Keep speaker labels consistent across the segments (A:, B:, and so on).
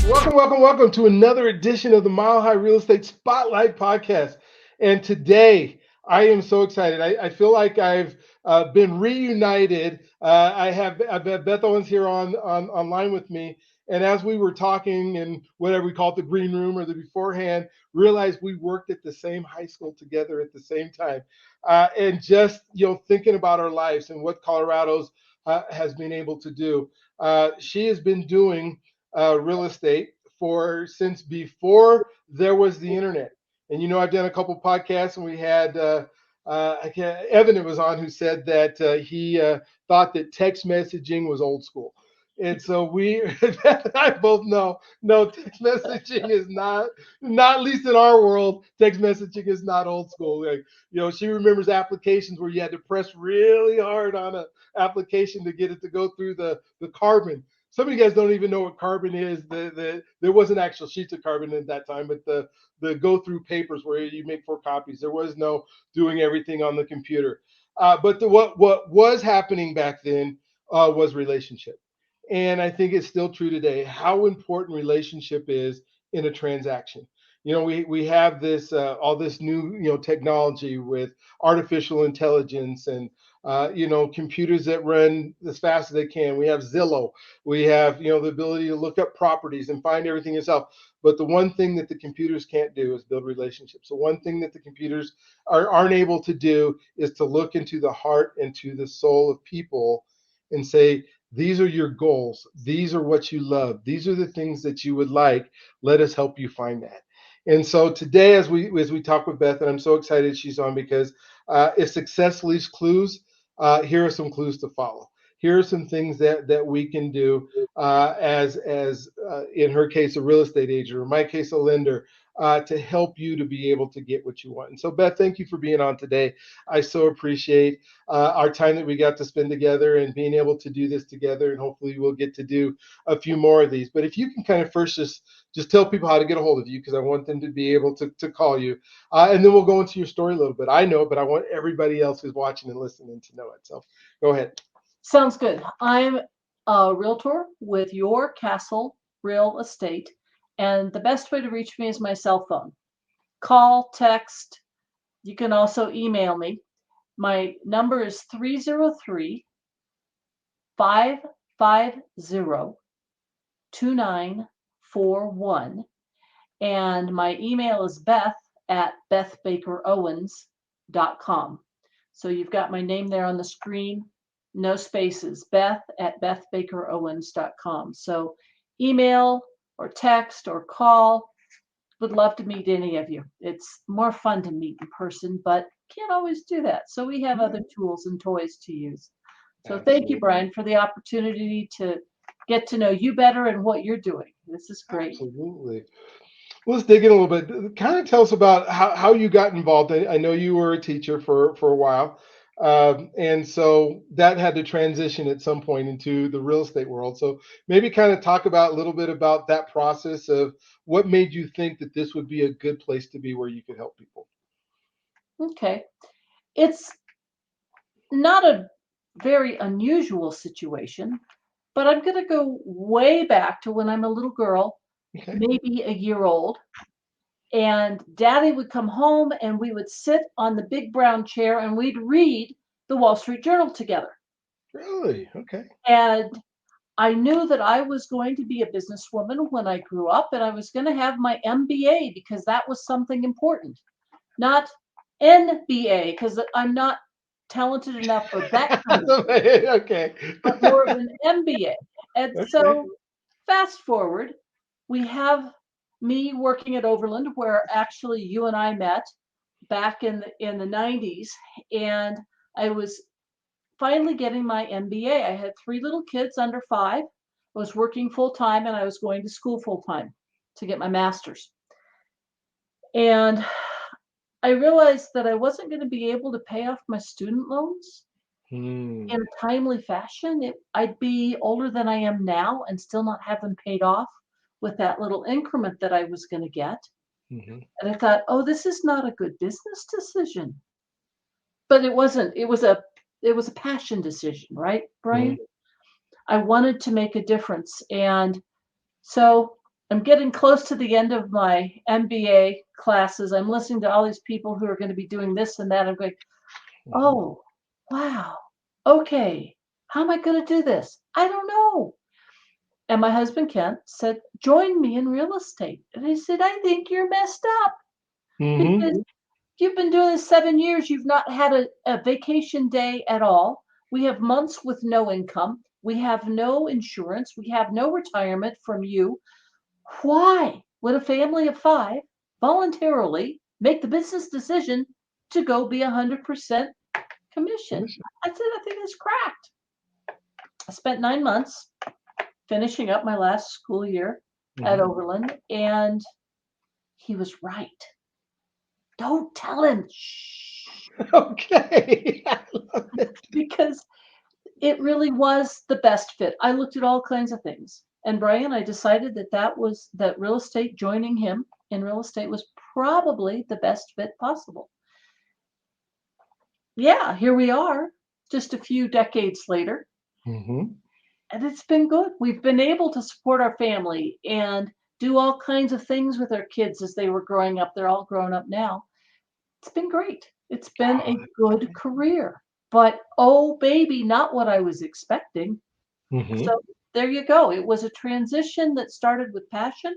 A: Welcome to another edition of the Mile High Real Estate Spotlight Podcast. And today, I am so excited. I feel like I've been reunited. I've Beth Owens here online with me. And as we were talking in whatever we call it, the green room or the beforehand, realized we worked at the same high school together at the same time. And just, thinking about our lives and what Colorado's has been able to do. She has been doing real estate for since before there was the internet. And I've done a couple podcasts, and we had Evan was on, who said that he thought that text messaging was old school. And so we, I both know, no, text messaging is not at least in our world, text messaging is not old school. Like, she remembers applications where you had to press really hard on an application to get it to go through the carbon. Some of you guys don't even know what carbon is. There wasn't actual sheets of carbon at that time, but the go through papers where you make 4 copies. There was no doing everything on the computer. What was happening back then was relationship, and I think it's still true today. How important relationship is in a transaction. We have this all this new technology with artificial intelligence and computers that run as fast as they can. We have Zillow. We have, the ability to look up properties and find everything yourself. But the one thing that the computers can't do is build relationships. So one thing that the computers aren't able to do is to look into the heart and to the soul of people and say, these are your goals. These are what you love. These are the things that you would like. Let us help you find that. And so today, as we talk with Beth, and I'm so excited she's on, because if success leaves clues, here are some clues to follow. Here are some things that we can do as in her case, a real estate agent, or in my case, a lender, to help you to be able to get what you want. And so, Beth, thank you for being on today. I so appreciate our time that we got to spend together and being able to do this together. And hopefully, we'll get to do a few more of these. But if you can kind of first just tell people how to get a hold of you, because I want them to be able to call you. And then we'll go into your story a little bit. I know, but I want everybody else who's watching and listening to know it. So go ahead.
B: Sounds good. I'm a realtor with Your Castle Real Estate, and the best way to reach me is my cell phone. Call, text. You can also email me. My number is 303 550 2941. And my email is beth@bethbakerowens.com. So you've got my name there on the screen, no spaces, beth@bethbakerowens.com. So email or text or call. Would love to meet any of you. It's more fun to meet in person, but can't always do that. So we have other tools and toys to use. So thank you, Brian, for the opportunity to get to know you better and what you're doing. This is great.
A: Absolutely. Well, let's dig in a little bit. Kind of tell us about how you got involved. I know you were a teacher for a while. And so that had to transition at some point into the real estate world. So maybe kind of talk about a little bit about that process of what made you think that this would be a good place to be where you could help people.
B: Okay. It's not a very unusual situation, but I'm going to go way back to when I'm a little girl,
A: Okay.
B: maybe a year old. And daddy would come home and we would sit on the big brown chair and we'd read the Wall Street Journal together.
A: Really? Okay.
B: And I knew that I was going to be a businesswoman when I grew up, and I was going to have my MBA because that was something important, not NBA, because I'm not talented enough for that kind of thing,
A: Okay.
B: but more of an MBA. And
A: Okay.
B: so fast forward, we have me working at Overland, where actually you and I met back in the 90s, and I was finally getting my MBA. I had 3 little kids under 5. I was working full time, and I was going to school full time to get my master's. And I realized that I wasn't going to be able to pay off my student loans
A: Hmm.
B: in a timely fashion. I'd be older than I am now and still not have them paid off with that little increment that I was going to get.
A: Hmm.
B: And I thought, oh, this is not a good business decision. But it wasn't. It was a passion decision, right,
A: Hmm.
B: Brian? I wanted to make a difference. And so I'm getting close to the end of my MBA classes. I'm listening to all these people who are going to be doing this and that. I'm going,
A: Mhm.
B: oh, wow. Okay. How am I going to do this? I don't know. And my husband, Kent, said, join me in real estate. And I said, I think you're messed up
A: Mhm.
B: because you've been doing this 7 years. You've not had a vacation day at all. We have months with no income. We have no insurance. We have no retirement from you. Why would a family of five voluntarily make the business decision to go be 100% commission?
A: Commission.
B: I said, I think it's cracked. I spent 9 months finishing up my last school year at
A: Mhm.
B: Overland, and he was right. Don't tell him. Shh.
A: Okay. I love it.
B: Because it really was the best fit. I looked at all kinds of things. And Brian, I decided that real estate, joining him in real estate was probably the best fit possible. Yeah, here we are, just a few decades later,
A: Mhm.
B: and it's been good. We've been able to support our family and do all kinds of things with our kids as they were growing up. They're all grown up now. It's been great. It's been
A: Oh,
B: a good career. But oh, baby, not what I was expecting.
A: mhm.
B: So there you go. It was a transition that started with passion,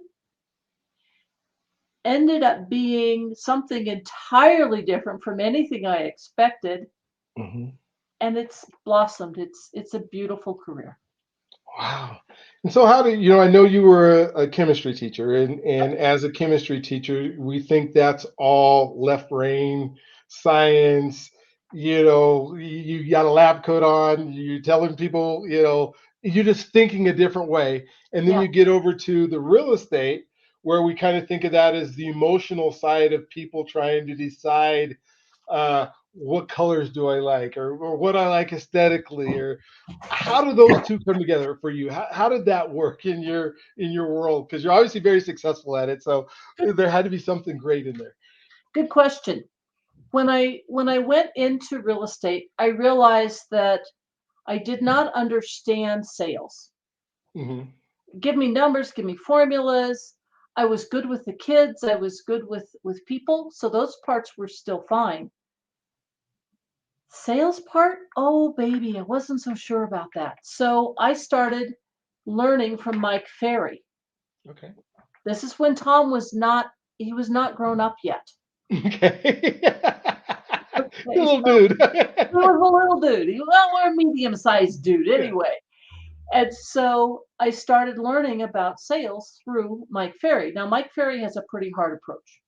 B: ended up being something entirely different from anything I expected,
A: Mhm.
B: and it's blossomed. It's a beautiful career.
A: Wow. And so how did I know you were a chemistry teacher, and as a chemistry teacher, we think that's all left brain science, you got a lab coat on, you're telling people, you're just thinking a different way. And then
B: Yeah,
A: you get over to the real estate where we kind of think of that as the emotional side of people trying to decide what colors do I like, or what I like aesthetically, or how do those two come together for you? How did that work in your world? Because you're obviously very successful at it, so
B: good
A: there had to be something great in there.
B: good question. When I went into real estate, I realized that I did not understand sales.
A: Hmm.
B: Give me numbers, give me formulas. I was good with the kids, I was good with people, so those parts were still fine. Sales part? Oh, baby, I wasn't so sure about that. So I started learning from Mike Ferry.
A: Okay.
B: This is when Tom he was not grown up yet.
A: Okay. The
B: Okay,
A: little
B: so
A: dude.
B: he was a little dude. We're a medium-sized dude
A: Yeah.
B: anyway. And so I started learning about sales through Mike Ferry. Now, Mike Ferry has a pretty hard approach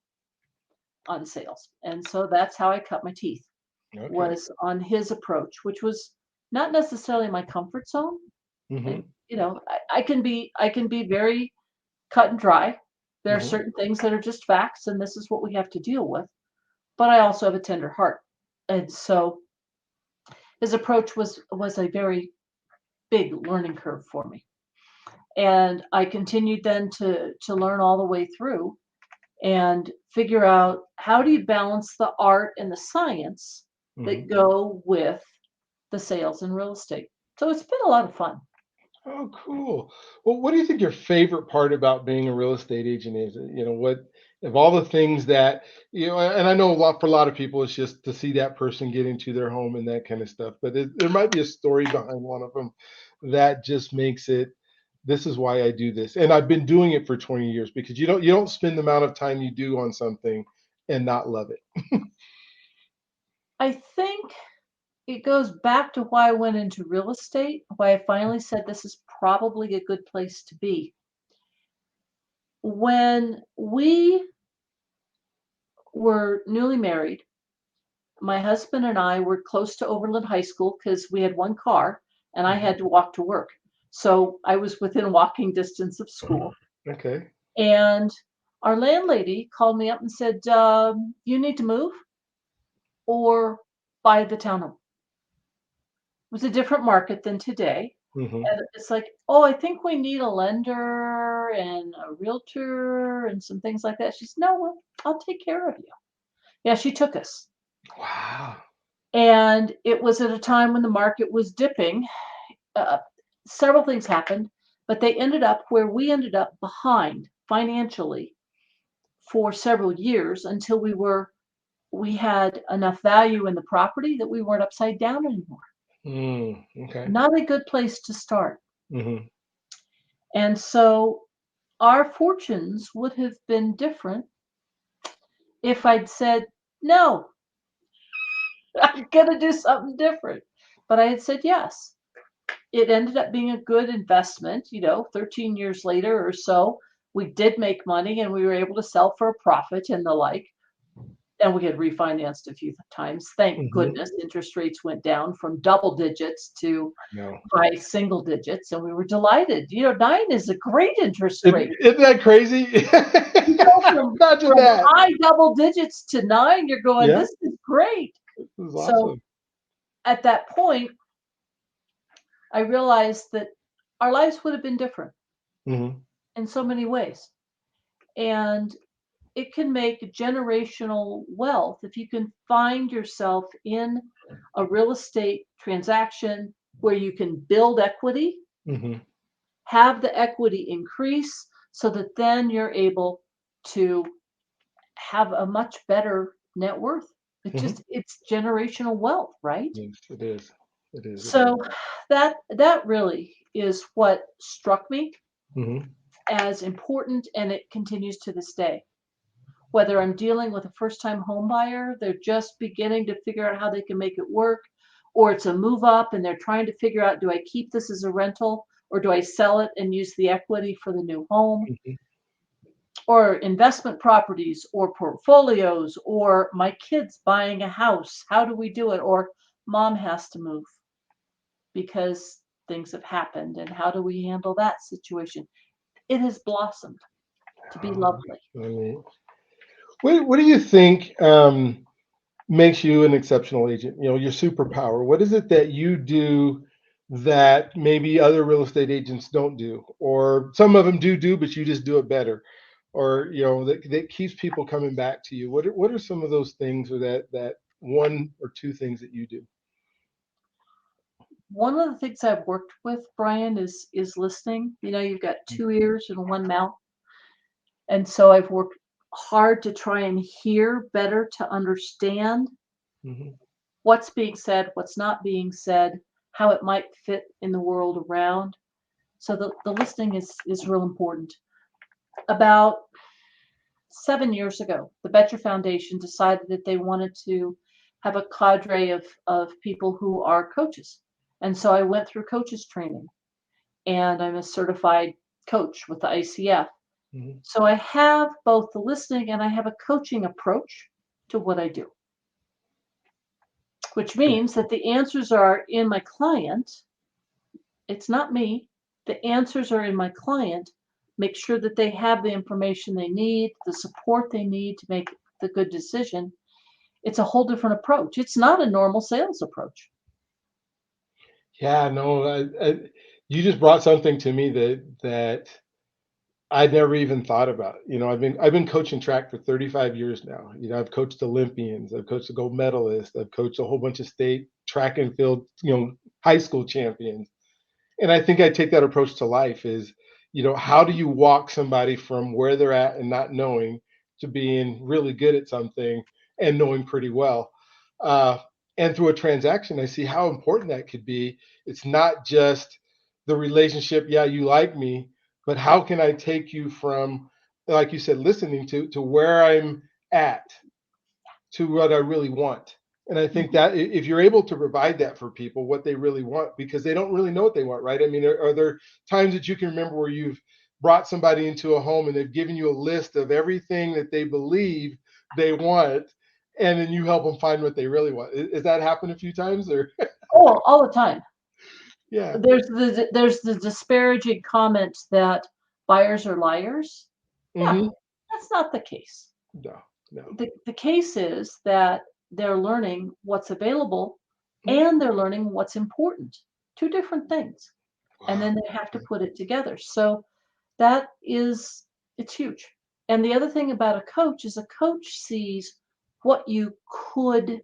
B: on sales. And so that's how I cut my teeth,
A: Okay.
B: was on his approach, which was not necessarily my comfort zone. I,
A: Hmm.
B: I can be very cut and dry. There are
A: Hmm.
B: certain things that are just facts, and this is what we have to deal with. But I also have a tender heart, and so his approach was a very big learning curve for me. And I continued then to learn all the way through and figure out how do you balance the art and the science that
A: Hmm.
B: go with the sales and real estate. So it's been a lot of fun.
A: Oh, cool. Well, what do you think your favorite part about being a real estate agent is? What of all the things that, and I know for a lot of people, it's just to see that person get into their home and that kind of stuff. But there might be a story behind one of them that just makes it. This is why I do this, and I've been doing it for 20 years, because you don't spend the amount of time you do on something and not love it.
B: I think it goes back to why I went into real estate, why I finally said this is probably a good place to be. When we were newly married, my husband and I were close to Overland High School because we had one car and I
A: Mhm.
B: had to walk to work. So I was within walking distance of school.
A: Okay.
B: And our landlady called me up and said, you need to move or buy the townhome. It was a different market than today.
A: Hmm.
B: And it's like, oh, I think we need a lender and a realtor and some things like that. She said, no, well, I'll take care of you. Yeah, she took us.
A: Wow.
B: And it was at a time when the market was dipping. uh, Several things happened. but they ended up where we ended up behind financially for several years until we had enough value in the property that we weren't upside down anymore.
A: Okay.
B: Not a good place to start.
A: Mm-hmm.
B: And so our fortunes would have been different if I'd said, no, I'm going to do something different. But I had said yes. It ended up being a good investment. 13 years later or so, we did make money and we were able to sell for a profit and the like. And we had refinanced a few times. Thank
A: Mm-hmm.
B: goodness interest rates went down from double digits to
A: No.
B: high single digits, and we were delighted. 9 is a great interest rate.
A: Isn't that crazy?
B: You go
A: Imagine
B: from
A: that.
B: high double digits to 9, you're going,
A: Yeah,
B: this is great.
A: this is
B: So
A: awesome.
B: at that point, I realized that our lives would have been different
A: Mm-hmm.
B: in so many ways. And it can make generational wealth if you can find yourself in a real estate transaction where you can build equity,
A: Mm-hmm.
B: have the equity increase so that then you're able to have a much better net worth.
A: Mm-hmm.
B: It's generational wealth, right?
A: Yes, it is. It is. It is.
B: So that really is what struck me
A: Mm-hmm.
B: as important, and it continues to this day. Whether I'm dealing with a first-time home buyer, they're just beginning to figure out how they can make it work, or it's a move up and they're trying to figure out, do I keep this as a rental or do I sell it and use the equity for the new home?
A: Mm-hmm.
B: Or investment properties or portfolios, or my kids buying a house. How do we do it? Or mom has to move because things have happened, and how do we handle that situation? It has blossomed to be lovely.
A: I mean, what do you think makes you an exceptional agent? Your superpower. What is it that you do that maybe other real estate agents don't do, or some of them do, but you just do it better, or that keeps people coming back to you? What are some of those things, or that one or two things that you do?
B: One of the things I've worked with, Brian, is listening. You've got two ears and one mouth. And so I've worked hard to try and hear better, to understand
A: Mm-hmm.
B: what's being said, what's not being said, how it might fit in the world around. So the listening is real important. About 7 years ago, the Betcher Foundation decided that they wanted to have a cadre of people who are coaches. And so I went through coaches training, and I'm a certified coach with the ICF.
A: Mm-hmm.
B: So I have both the listening and I have a coaching approach to what I do, which means that the answers are in my client. It's not me. The answers are in my client. Make sure that they have the information they need, the support they need to make the good decision. It's a whole different approach. It's not a normal sales approach.
A: Yeah, no, you just brought something to me that I'd never even thought about. I've been coaching track for 35 years now. I've coached Olympians, I've coached a gold medalist, I've coached a whole bunch of state track and field, high school champions. And I think I take that approach to life is, how do you walk somebody from where they're at and not knowing to being really good at something and knowing pretty well. Uh, and through a transaction, I see how important that could be. It's not just the relationship, yeah, you like me, but how can I take you from, like you said, listening to where I'm at to what I really want. And I think that if you're able to provide that for people, what they really want, because they don't really know what they want, right? I mean, are there times that you can remember where you've brought somebody into a home and they've given you a list of everything that they believe they want, and then you help them find what they really want? Has that happened a few times, or?
B: Oh, all the time.
A: Yeah.
B: There's the disparaging comment that buyers are liars. Yeah,
A: Hmm.
B: that's not the case.
A: No, no.
B: The case is that they're learning what's available
A: Mhm.
B: and they're learning what's important. Two different things. And
A: Wow.
B: then they have to put it together. So that is, it's huge. And the other thing about a coach is a coach sees what you could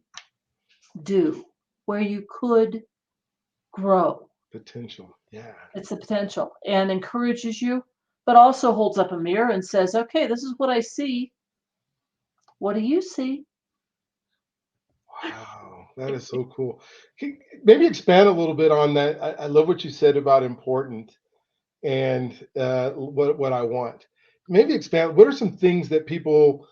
B: do, where you could grow.
A: Potential. Yeah.
B: It's the potential and encourages you, but also holds up a mirror and says, okay, this is what I see. What do you see?
A: Wow, that is so cool. Maybe expand a little bit on that. I love what you said about important and what I want. Maybe expand. What are some things that people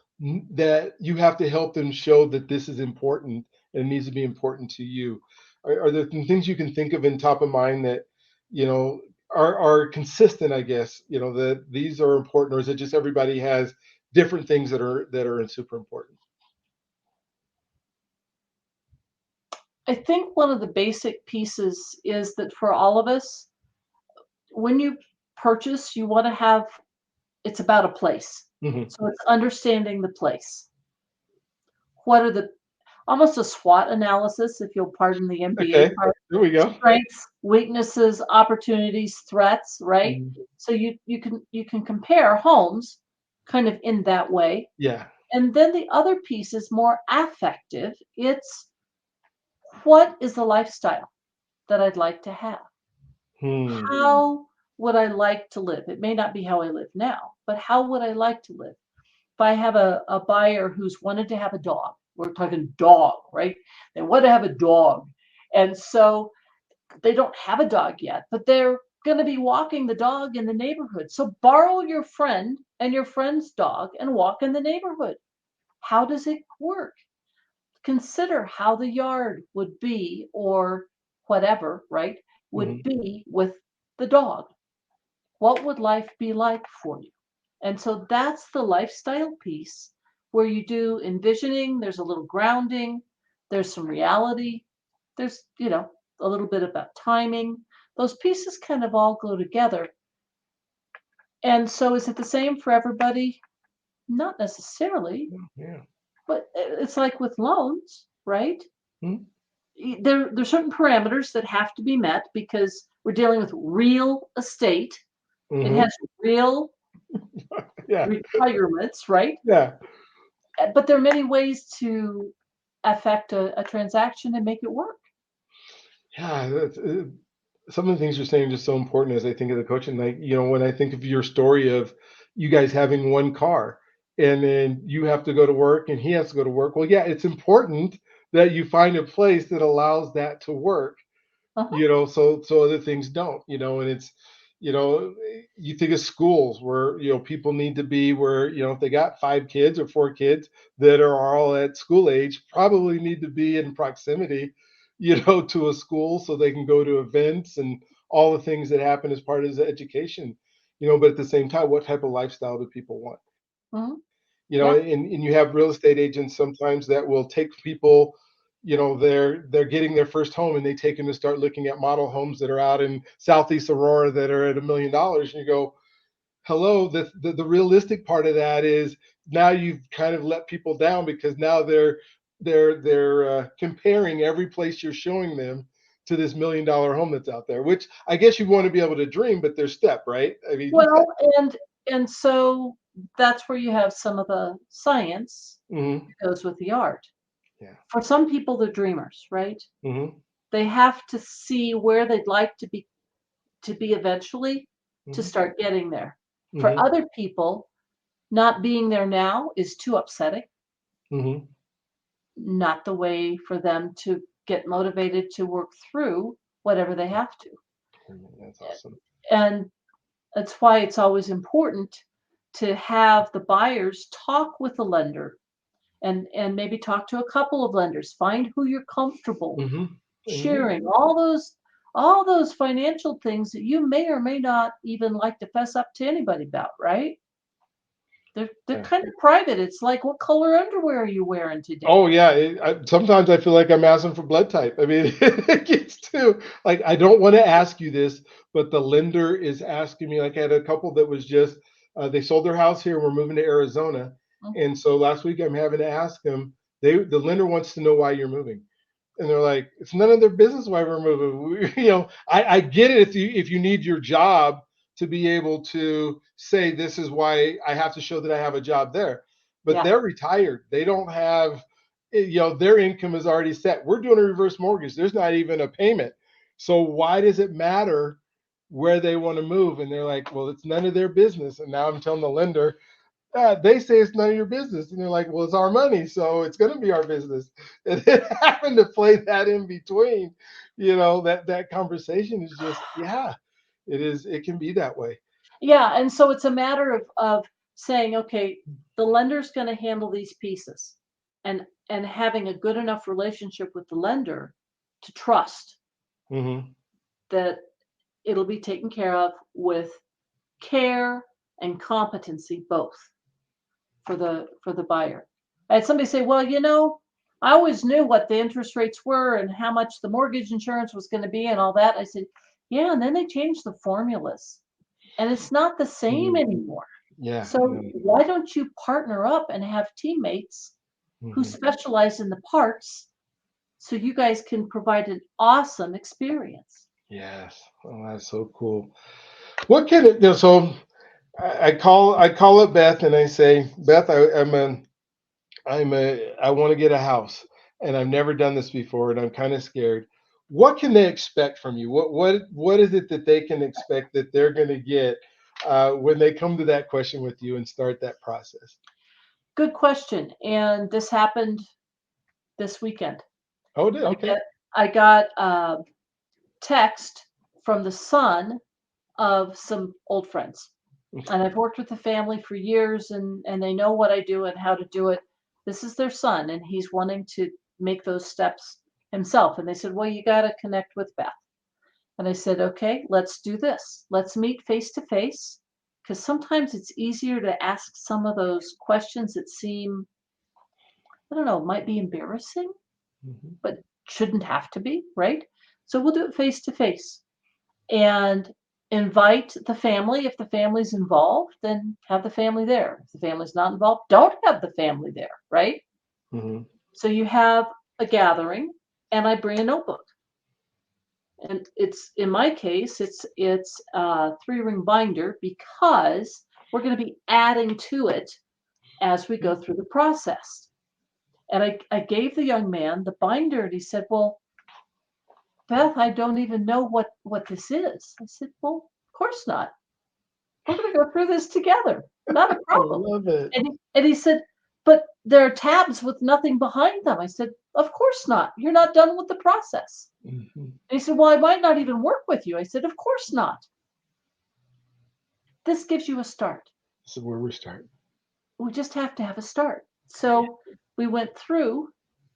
A: that you have to help them show that this is important and it needs to be important to you? Are there some things you can think of in top of mind that you know are consistent? I guess that these are important, or is it just everybody has different things that are super important?
B: I think one of the basic pieces is that for all of us, when you purchase, you want to have it's about a place.
A: Hmm.
B: So it's understanding the place. What are the almost a SWOT analysis, if you'll pardon the MBA
A: Okay,
B: part,
A: there we go.
B: strengths, weaknesses, opportunities, threats, right?
A: Mhm.
B: So you can compare homes kind of in that way.
A: Yeah.
B: And then the other piece is more affective. It's what is the lifestyle that I'd like to have?
A: Hmm.
B: How would I like to live? It may not be how I live now, but how would I like to live? If I have a buyer who's wanted to have a dog, we're talking dog, right? They want to have a dog. And so they don't have a dog yet, but they're going to be walking the dog in the neighborhood. So borrow your friend and your friend's dog and walk in the neighborhood. How does it work? Consider how the yard would be or whatever, right? Would
A: Hmm.
B: be with the dog. What would life be like for you? And so that's the lifestyle piece where you do envisioning, there's a little grounding, there's some reality, there's, a little bit about timing. Those pieces kind of all go together. And so is it the same for everybody? Not necessarily,
A: Yeah.
B: but it's like with loans, right?
A: Mhm.
B: There's certain parameters that have to be met because we're dealing with real estate. It
A: Mhm.
B: has real
A: Yeah.
B: requirements, right?
A: Yeah.
B: But there are many ways to affect a transaction and make it work.
A: Yeah. Some of the things you're saying are just so important as I think of the coaching. Like, when I think of your story of you guys having one car and then you have to go to work and he has to go to work. Well, yeah, it's important that you find a place that allows that to work,
B: Uh-huh.
A: so other things don't, and it's, you think of schools where, people need to be where, if they got 5 kids or 4 kids that are all at school age, probably need to be in proximity, to a school so they can go to events and all the things that happen as part of the education, but at the same time, what type of lifestyle do people want?
B: Hmm.
A: you know
B: Yeah.
A: and you have real estate agents sometimes that will take people, they're getting their first home and they take them to start looking at model homes that are out in southeast Aurora that are at $1 million, and you go, hello, the realistic part of that is now you've kind of let people down because now they're comparing every place you're showing them to this $1 million home that's out there, which I guess you want to be able to dream, but there's step, right? I mean,
B: Well, and so that's where you have some of the science
A: hmm,
B: that goes with the art.
A: yeah,
B: For some people, they're dreamers, right?
A: hmm,
B: They have to see where they'd like to be eventually to
A: hmm,
B: start getting there. For
A: hmm,
B: other people, not being there now is too upsetting,
A: hmm.
B: not the way for them to get motivated to work through whatever they have to.
A: That's awesome.
B: And that's why it's always important to have the buyers talk with the lender and maybe talk to a couple of lenders, find who you're comfortable
A: Hmm. And
B: sharing all those financial things that you may or may not even like to fess up to anybody about, right? They're
A: yeah.
B: kind of private. It's like, what color underwear are you wearing today?
A: Oh yeah, sometimes I feel like I'm asking for blood type. I mean, it gets to like I don't want to ask you this, but the lender is asking me. Like I had a couple that was just they sold their house here. We're moving to Arizona,
B: Mm.
A: and so last week I'm having to ask them. The lender wants to know why you're moving, and they're like, it's none of their business why we're moving. I get it if you need your job to be able to say this is why I have to show that I have a job there, but
B: Yeah.
A: they're retired. They don't have, their income is already set. We're doing a reverse mortgage. There's not even a payment. So why does it matter? where they want to move. And they're like, well, it's none of their business. And now I'm telling the lender, they say it's none of your business. And they're like, well, it's our money, so it's going to be our business. And it happened to play that in between, that conversation is just, yeah, it is. It can be that way.
B: Yeah, and so it's a matter of saying, okay, the lender's going to handle these pieces, and having a good enough relationship with the lender to trust
A: Mm-hmm.
B: that it'll be taken care of with care and competency both for the buyer. I had somebody say, well, I always knew what the interest rates were and how much the mortgage insurance was going to be and all that. I said, yeah, and then they changed the formulas and it's not the same anymore.
A: Yeah.
B: So why don't you partner up and have teammates who specialize in the parts so you guys can provide an awesome experience?
A: Yes. Oh, that's so cool. What can it do? So I call up Beth and I say, Beth, I want to get a house and I've never done this before and I'm kind of scared. What can they expect from you? What is it that they can expect that they're going to get when they come to that question with you and start that process?
B: Good question. And this happened this weekend.
A: Oh, it did.
B: I
A: Okay.
B: got I got a text from the son of some old friends. And I've worked with the family for years and they know what I do and how to do it. This is their son and he's wanting to make those steps himself. And they said, well, you got to connect with Beth. And I said, okay, let's do this. Let's meet face to face because sometimes it's easier to ask some of those questions that seem, I don't know, might be embarrassing,
A: Mhm.
B: but shouldn't have to be, right? So we'll do it face to face and invite the family. If the family's involved, then have the family there. If the family's not involved, don't have the family there, right?
A: Mhm.
B: So you have a gathering and I bring a notebook. And it's in my case, it's a 3-ring binder because we're going to be adding to it as we go through the process. And I gave the young man the binder and he said, well, Beth, I don't even know what this is. I said, well, of course not. We're going to go through this together. Not a
A: I
B: problem.
A: love it.
B: And he said, but there are tabs with nothing behind them. I said, of course not. You're not done with the process.
A: Mhm.
B: And he said, well, I might not even work with you. I said, of course not. This gives you a start.
A: This is where we start.
B: We just have to have a start. So we went through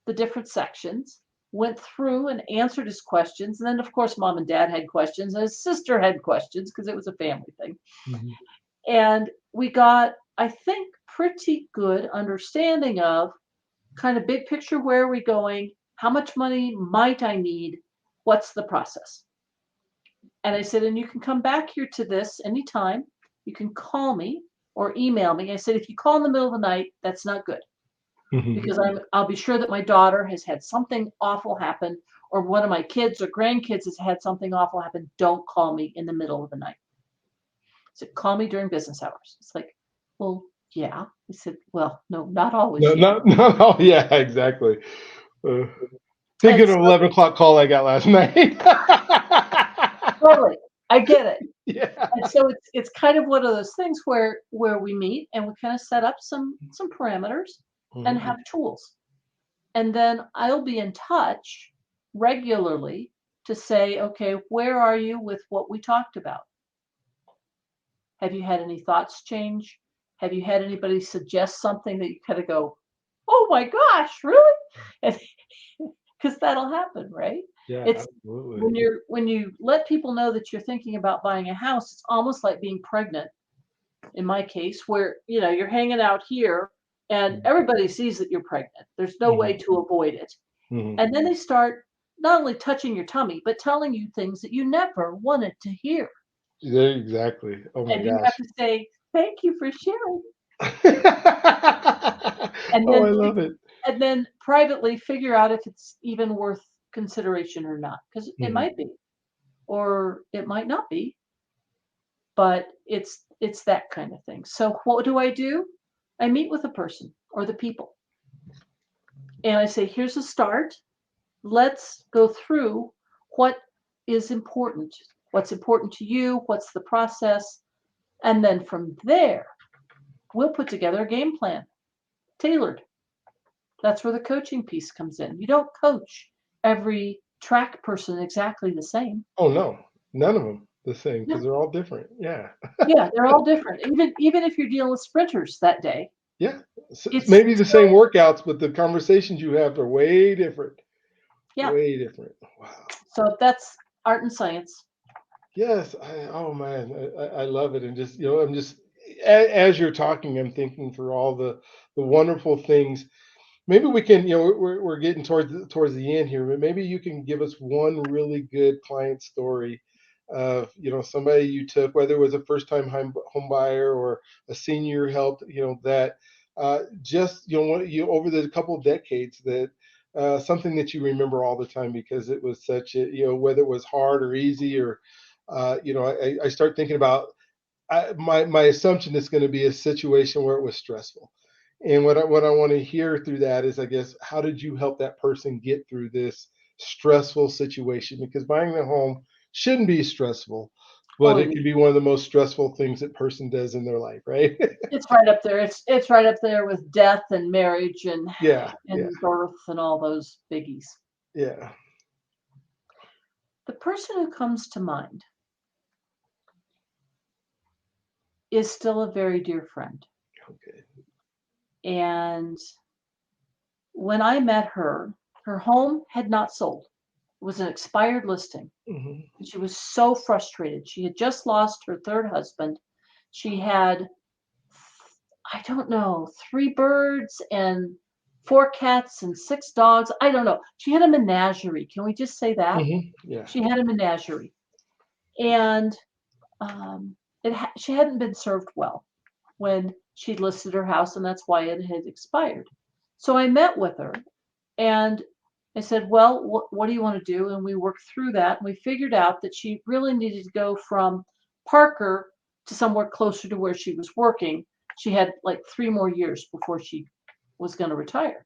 B: the different sections, went through and answered his questions. And then, of course, mom and dad had questions, and his sister had questions because it was a family thing.
A: Mhm.
B: And we got, I think, pretty good understanding of kind of big picture, where are we going? How much money might I need? What's the process? And I said, and you can come back here to this anytime. You can call me or email me. I said, if you call in the middle of the night, that's not good
A: Mhm.
B: because I'll be sure that my daughter has had something awful happen or one of my kids or grandkids has had something awful happen. Don't call me in the middle of the night. I said, call me during business hours. It's like, well, yeah. I said, well, no, not always
A: No,
B: you.
A: no. Oh, yeah, exactly. Uh, Think
B: And
A: of the
B: so
A: 11 o'clock call I got last night.
B: totally, I get it.
A: Yeah.
B: And so it's kind of one of those things where we meet and we kind of set up some parameters and
A: Mhm.
B: have tools. And then I'll be in touch regularly to say, okay, where are you with what we talked about? Have you had any thoughts change? Have you had anybody suggest something that you kind of go, oh my gosh, really? And because that'll happen, right?
A: Yeah,
B: It's
A: absolutely.
B: when you let people know that you're thinking about buying a house, it's almost like being pregnant in my case, where you're hanging out here and everybody sees that you're pregnant. There's no way
A: Mhm.
B: to avoid it.
A: Mhm.
B: And then they start not only touching your tummy, but telling you things that you never wanted to hear.
A: Yeah, exactly. Oh my
B: And you have
A: gosh.
B: to say, thank you for sharing. And
A: Oh,
B: then
A: I love it.
B: and then privately figure out if it's even worth consideration or not. Because it
A: Mhm.
B: might be, or it might not be, but it's that kind of thing. So what do? I meet with the person or the people and I say, here's a start. Let's go through what is important. what's important to you, what's the process. And then from there, we'll put together a game plan, tailored. That's where the coaching piece comes in. You don't coach every track person exactly the same.
A: Oh no, none of them the same
B: No.
A: because they're all different. Yeah.
B: Yeah, they're all different. Even if you're dealing with sprinters that day,
A: Yeah. So it's
B: it's
A: maybe the same
B: still,
A: workouts, but the conversations you have are way different.
B: yeah.
A: Way different. Wow.
B: So that's art and science.
A: Yes. Oh man, I love it. And just, I'm just, as you're talking, I'm thinking through all the wonderful things. Maybe we can, we're getting towards the end here, but maybe you can give us one really good client story of, somebody you took, whether it was a first time home buyer or a senior helped, that just, over the couple of decades that something that you remember all the time because it was such a, whether it was hard or easy or, I start thinking about my assumption is going to be a situation where it was stressful. And what I want to hear through that is, I guess, how did you help that person get through this stressful situation? Because buying a home shouldn't be stressful, but
B: Oh,
A: it can be one of the most stressful things that person does in their life, right?
B: it's right up there. It's right up there with death and marriage and
A: Yeah, yeah,
B: birth and all those biggies.
A: yeah.
B: The person who comes to mind is still a very dear friend.
A: Okay.
B: And when I met her, her home had not sold. It was an expired listing.
A: Hmm.
B: And she was so frustrated. She had just lost her third husband. She had, I don't know, 3 birds and 4 cats and 6 dogs. I don't know. She had a menagerie. Can we just say that?
A: Hmm. Yeah.
B: She had a menagerie. And um, she hadn't been served well when she'd listed her house, and that's why it had expired. So I met with her and I said, well, what do you want to do? And we worked through that. And we figured out that she really needed to go from Parker to somewhere closer to where she was working. She had like 3 more years before she was going to retire.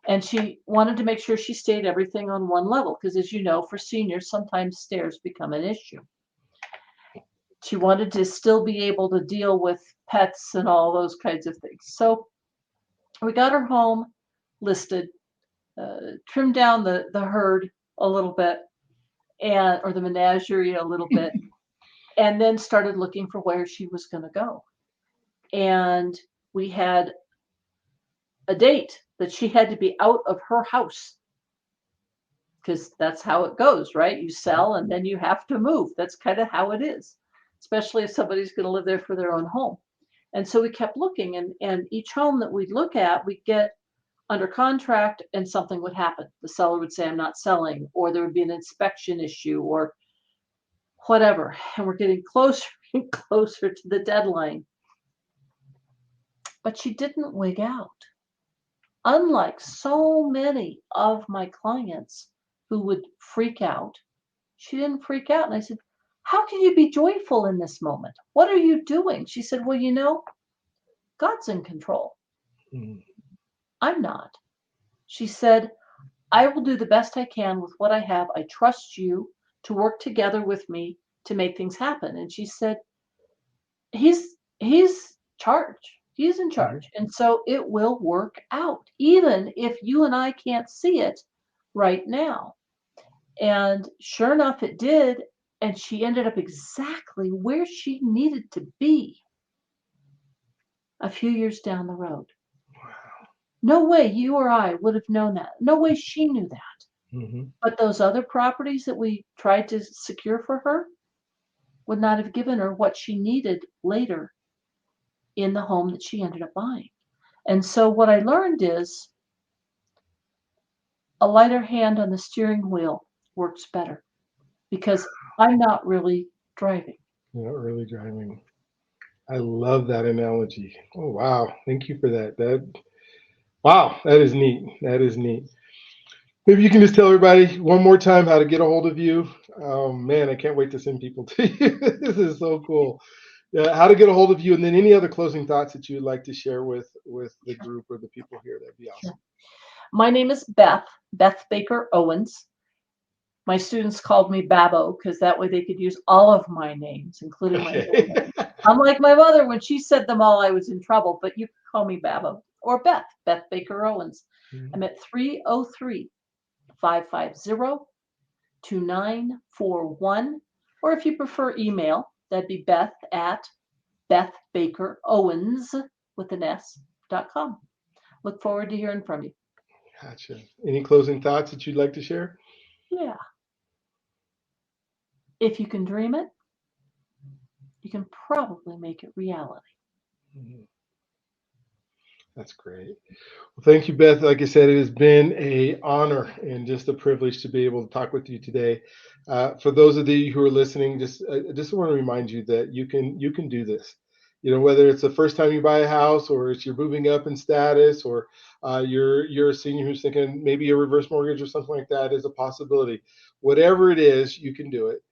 B: And she wanted to make sure she stayed everything on one level. Because as you know, for seniors, sometimes stairs become an issue. She wanted to still be able to deal with pets and all those kinds of things. So we got her home listed, trimmed down the herd a little bit, and or the menagerie a little bit, and then started looking for where she was going to go. And we had a date that she had to be out of her house because that's how it goes, right? You sell and then you have to move. That's kind of how it is, especially if somebody's going to live there for their own home. And so we kept looking, and each home that we'd look at, we'd get under contract and something would happen. The seller would say, I'm not selling, or there would be an inspection issue or whatever. And we're getting closer and closer to the deadline. But she didn't wig out. Unlike so many of my clients who would freak out, she didn't freak out. And I said, how can you be joyful in this moment? What are you doing? She said, well, God's in control.
A: Mhm.
B: I'm not. She said, I will do the best I can with what I have. I trust you to work together with me to make things happen. And she said, he's charge. He's in
A: Mhm.
B: charge. And so it will work out, even if you and I can't see it right now. And sure enough, it did. And she ended up exactly where she needed to be a few years down the road. No way you or I would have known that. No way she knew that.
A: Mhm.
B: But those other properties that we tried to secure for her would not have given her what she needed later in the home that she ended up buying. And so what I learned is a lighter hand on the steering wheel works better because I'm not really driving.
A: Not really driving. I love that analogy. Oh wow, thank you for that. Wow, that is neat. That is neat. Maybe you can just tell everybody one more time how to get a hold of you. Oh man, I can't wait to send people to you. This is so cool. Yeah, how to get a hold of you, and then any other closing thoughts that you'd like to share with the
B: Sure,
A: group or the people here. That'd be
B: sure.
A: awesome.
B: My name is Beth Baker Owens. My students called me Babbo because that way they could use all of my names, including my middle
A: Okay.
B: name. Unlike my mother, when she said them all, I was in trouble, but you can call me Babbo or Beth Baker Owens. I'm at 303-550-2941. Or if you prefer email, that'd be Beth@BethBakerOwens with an S.com. Look forward to hearing from you.
A: Gotcha. Any closing thoughts that you'd like to share?
B: Yeah. If you can dream it, you can probably make it reality.
A: That's great. Well, thank you, Beth. Like I said, it has been an honor and just a privilege to be able to talk with you today. For those of you who are listening, I just want to remind you that you can do this. You know, whether it's the first time you buy a house, or it's you're moving up in status, or you're a senior who's thinking maybe a reverse mortgage or something like that is a possibility. Whatever it is, you can do it.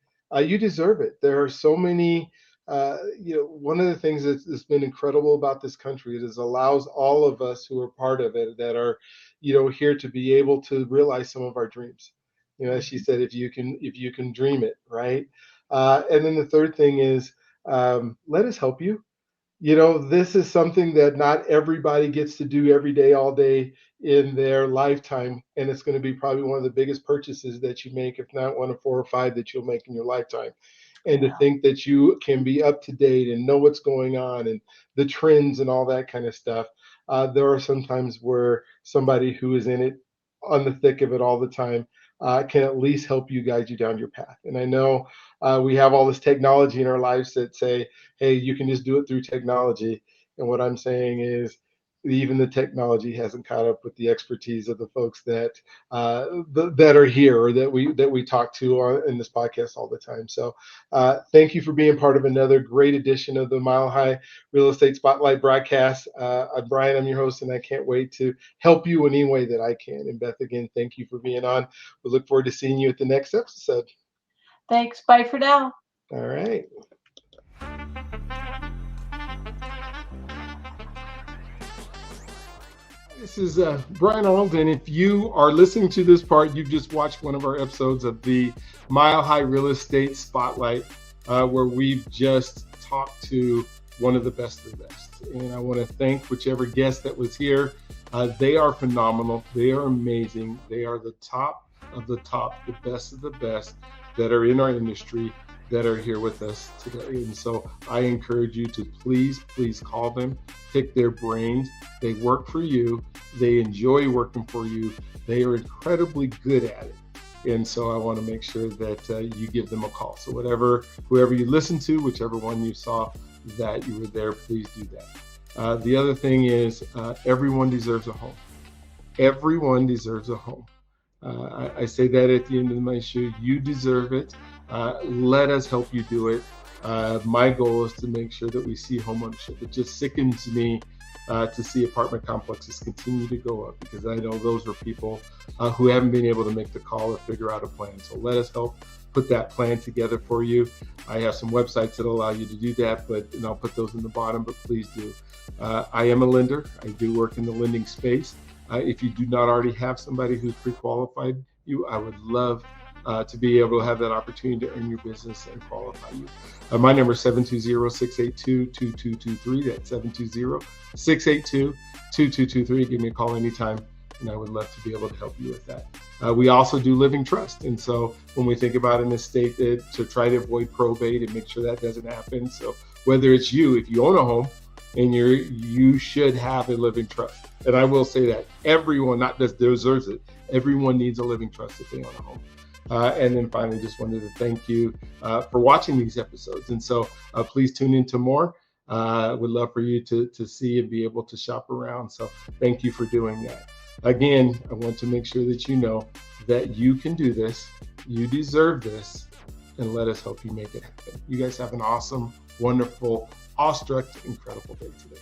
A: You deserve it. There are so many one of the things that's been incredible about this country is it allows all of us who are part of it that are, here to be able to realize some of our dreams. As she said, if you can dream it, right? And then the third thing is, let us help you. This is something that not everybody gets to do every day, all day in their lifetime. And it's going to be probably one of the biggest purchases that you make, if not one of 4 or 5 that you'll make in your lifetime. And to think that you can be up to date and know what's going on and the trends and all that kind of stuff. There are some times where somebody who is in it on the thick of it all the time can at least help you guide you down your path. And I know we have all this technology in our lives that say, hey, you can just do it through technology. And what I'm saying is, even the technology hasn't caught up with the expertise of the folks that that are here or that we talk to in this podcast all the time. So thank you for being part of another great edition of the Mile High Real Estate Spotlight broadcast. I'm Brian, I'm your host, and I can't wait to help you in any way that I can. And Beth, again, thank you for being on. We look forward to seeing you at the next episode.
B: Thanks. Bye for now.
A: All right. This is Brian Arnold, and if you are listening to this part, you've just watched one of our episodes of the Mile High Real Estate Spotlight, where we've just talked to one of the best of the best. And I want to thank whichever guest that was here. They are phenomenal. They are amazing. They are the top of the top, the best of the best that are in our industry that are here with us today. And so I encourage you to please call them, pick their brains. They work for you. They enjoy working for you. They are incredibly good at it. And so I want to make sure that you give them a call. So whoever you listen to, whichever one you saw that you were there, please do that. The other thing is everyone deserves a home. Everyone deserves a home. I say that at the end of my show. You deserve it. Let us help you do it. My goal is to make sure that we see homeownership. It just sickens me to see apartment complexes continue to go up, because I know those are people who haven't been able to make the call or figure out a plan. So let us help put that plan together for you. I have some websites that allow you to do that, and I'll put those in the bottom, but please do. I am a lender. I do work in the lending space. If you do not already have somebody who's pre-qualified you, I would love to be able to have that opportunity to earn your business and qualify you. My number is 720-682-2223. That's 720-682-2223. Give me a call anytime, and I would love to be able to help you with that. We also do living trust. And so when we think about an estate, to try to avoid probate and make sure that doesn't happen. So whether it's if you own a home, and you should have a living trust. And I will say that everyone not just deserves it, everyone needs a living trust if they own a home. And then finally, just wanted to thank you for watching these episodes. And so please tune into more. Would love for you to see and be able to shop around. So thank you for doing that. Again, I want to make sure that you know that you can do this. You deserve this. And let us help you make it happen. You guys have an awesome, wonderful, awestruck, incredible day today.